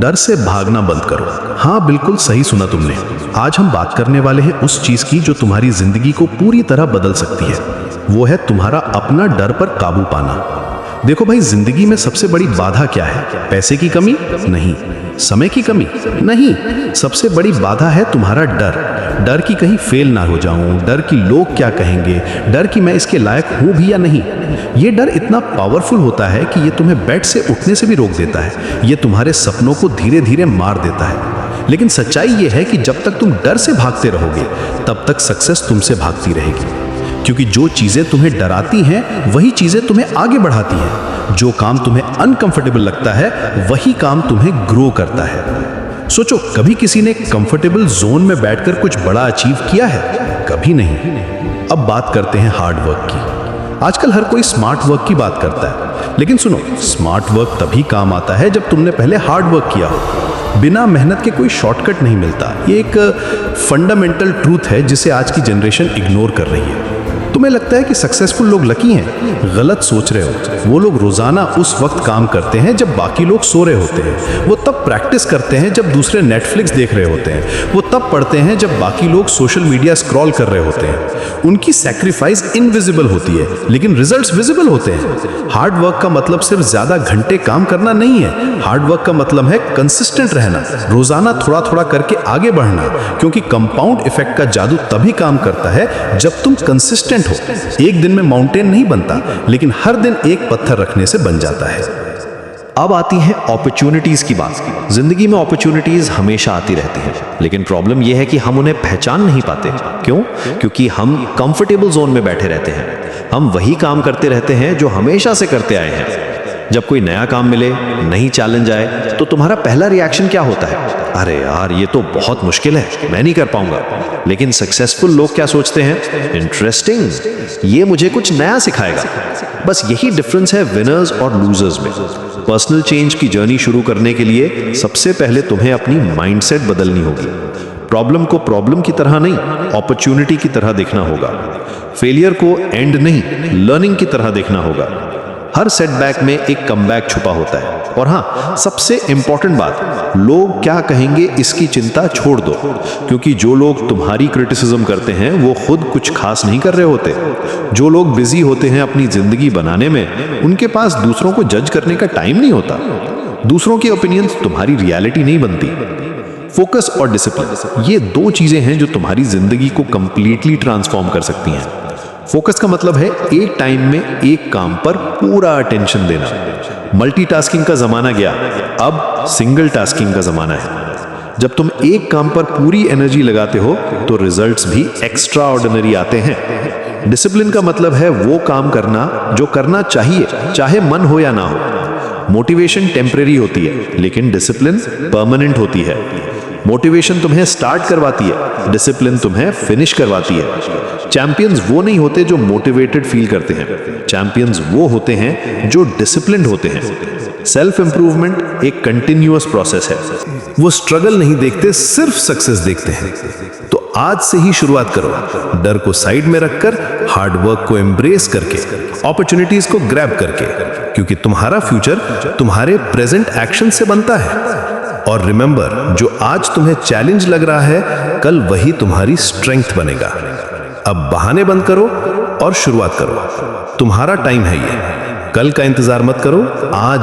डर से भागना बंद करो। हाँ, बिल्कुल सही सुना तुमने। आज हम बात करने वाले हैं उस चीज की जो तुम्हारी जिंदगी को पूरी तरह बदल सकती है। वो है तुम्हारा अपना डर पर काबू पाना। देखो भाई, जिंदगी में सबसे बड़ी बाधा क्या है? पैसे की कमी? नहीं। समय की कमी? नहीं। सबसे बड़ी बाधा है तुम्हारा डर। डर कि कहीं फेल ना हो जाऊं, डर कि लोग क्या कहेंगे, डर कि मैं इसके लायक हूं भी या नहीं। ये डर इतना पावरफुल होता है कि ये तुम्हें बेड से उठने से भी रोक देता है। ये तुम्हारे सपनों को धीरे धीरे मार देता है। लेकिन सच्चाई ये है कि जब तक तुम डर से भागते रहोगे, तब तक सक्सेस तुमसे भागती रहेगी। क्योंकि जो चीजें तुम्हें डराती हैं, वही चीजें तुम्हें आगे बढ़ाती हैं। जो काम तुम्हें अनकंफर्टेबल लगता है, वही काम तुम्हें ग्रो करता है। सोचो, कभी किसी ने कंफर्टेबल जोन में बैठकर कुछ बड़ा अचीव किया है? कभी नहीं। अब बात करते हैं हार्ड वर्क की। आजकल हर कोई स्मार्ट वर्क की बात करता है, लेकिन सुनो, स्मार्ट वर्क तभी काम आता है जब तुमने पहले हार्ड वर्क किया हो। बिना मेहनत के कोई शॉर्टकट नहीं मिलता। ये एक फंडामेंटल ट्रूथ है जिसे आज की जनरेशन इग्नोर कर रही है। तुम्हें लगता है कि सक्सेसफुल लोग लकी हैं? गलत सोच रहे हो। वो लोग रोजाना उस वक्त काम करते हैं जब बाकी लोग सो रहे होते हैं। वो तब प्रैक्टिस करते हैं जब दूसरे नेटफ्लिक्स देख रहे होते हैं। वो तब पढ़ते हैं जब बाकी लोग सोशल मीडिया स्क्रॉल कर रहे होते हैं। उनकी सैक्रिफाइस इनविजिबल होती है, लेकिन रिजल्ट्स विजिबल होते हैं। हार्ड वर्क का मतलब सिर्फ ज्यादा घंटे काम करना नहीं है। हार्ड वर्क का मतलब है कंसिस्टेंट रहना, रोजाना थोड़ा थोड़ा करके आगे बढ़ना। क्योंकि कंपाउंड इफेक्ट का जादू तभी काम करता है जब तुम कंसिस्टेंट हो। एक दिन में माउंटेन नहीं बनता, लेकिन हर दिन एक पत्थर रखने से बन जाता है। अब आती है अपॉर्चुनिटीज की बात। जिंदगी में अपॉर्चुनिटीज हमेशा आती रहती हैं, लेकिन प्रॉब्लम यह है कि हम उन्हें पहचान नहीं पाते। क्यों? क्योंकि हम कंफर्टेबल जोन में बैठे रहते हैं। हम वही काम करते रहते हैं जो हमेशा से करते आए हैं। जब कोई नया काम मिले, नई चैलेंज आए, तो तुम्हारा पहला रिएक्शन क्या होता है? अरे यार, ये तो बहुत मुश्किल है, मैं नहीं कर पाऊंगा। लेकिन सक्सेसफुल लोग क्या सोचते हैं? इंटरेस्टिंग, ये मुझे कुछ नया सिखाएगा। बस यही डिफरेंस है विनर्स और लूजर्स में। पर्सनल चेंज की जर्नी शुरू करने के लिए सबसे पहले तुम्हें अपनी माइंडसेट बदलनी होगी। प्रॉब्लम को प्रॉब्लम की तरह नहीं, अपॉर्चुनिटी की तरह देखना होगा। फेलियर को एंड नहीं, लर्निंग की तरह देखना होगा। हर सेटबैक में एक कमबैक छुपा होता है। और हाँ, सबसे इंपॉर्टेंट बात, लोग क्या कहेंगे इसकी चिंता छोड़ दो। क्योंकि जो लोग तुम्हारी क्रिटिसिज्म करते हैं, वो खुद कुछ खास नहीं कर रहे होते। जो लोग बिजी होते हैं अपनी जिंदगी बनाने में, उनके पास दूसरों को जज करने का टाइम नहीं होता। दूसरों की ओपिनियंस तुम्हारी रियलिटी नहीं बनती। फोकस और डिसिप्लिन, ये दो चीजें हैं जो तुम्हारी जिंदगी को कंप्लीटली ट्रांसफॉर्म कर सकती हैं। फोकस का मतलब है एक टाइम में एक काम पर पूरा अटेंशन देना। मल्टीटास्किंग का जमाना गया, अब सिंगल टास्किंग का जमाना है। जब तुम एक काम पर पूरी एनर्जी लगाते हो, तो रिजल्ट्स भी एक्स्ट्रा ऑर्डिनरी आते हैं। डिसिप्लिन का मतलब है वो काम करना जो करना चाहिए, चाहे मन हो या ना हो। मोटिवेशन टेम्परेरी होती है, लेकिन डिसिप्लिन परमानेंट होती है। मोटिवेशन तुम्हें स्टार्ट करवाती है, डिसिप्लिन तुम्हें फिनिश करवाती है। चैंपियंस वो नहीं होते जो मोटिवेटेड फील करते हैं। चैंपियंस वो होते हैं जो डिसिप्लिन्ड होते हैं। सेल्फ इंप्रूवमेंट एक कंटिन्यूअस प्रोसेस है। वो स्ट्रगल नहीं देखते, सिर्फ सक्सेस देखते हैं। तो आज से ही शुरुआत करो, डर को साइड में रखकर, हार्ड वर्क को एम्ब्रेस करके, अपॉर्चुनिटीज को ग्रैब करके। क्योंकि तुम्हारा फ्यूचर तुम्हारे प्रेजेंट एक्शन से बनता है। और रिमेंबर, जो आज तुम्हें चैलेंज लग रहा है, कल वही तुम्हारी स्ट्रेंथ बनेगा। अब बहाने बंद करो और शुरुआत करो। तुम्हारा टाइम है ये। कल का इंतजार मत करो, आज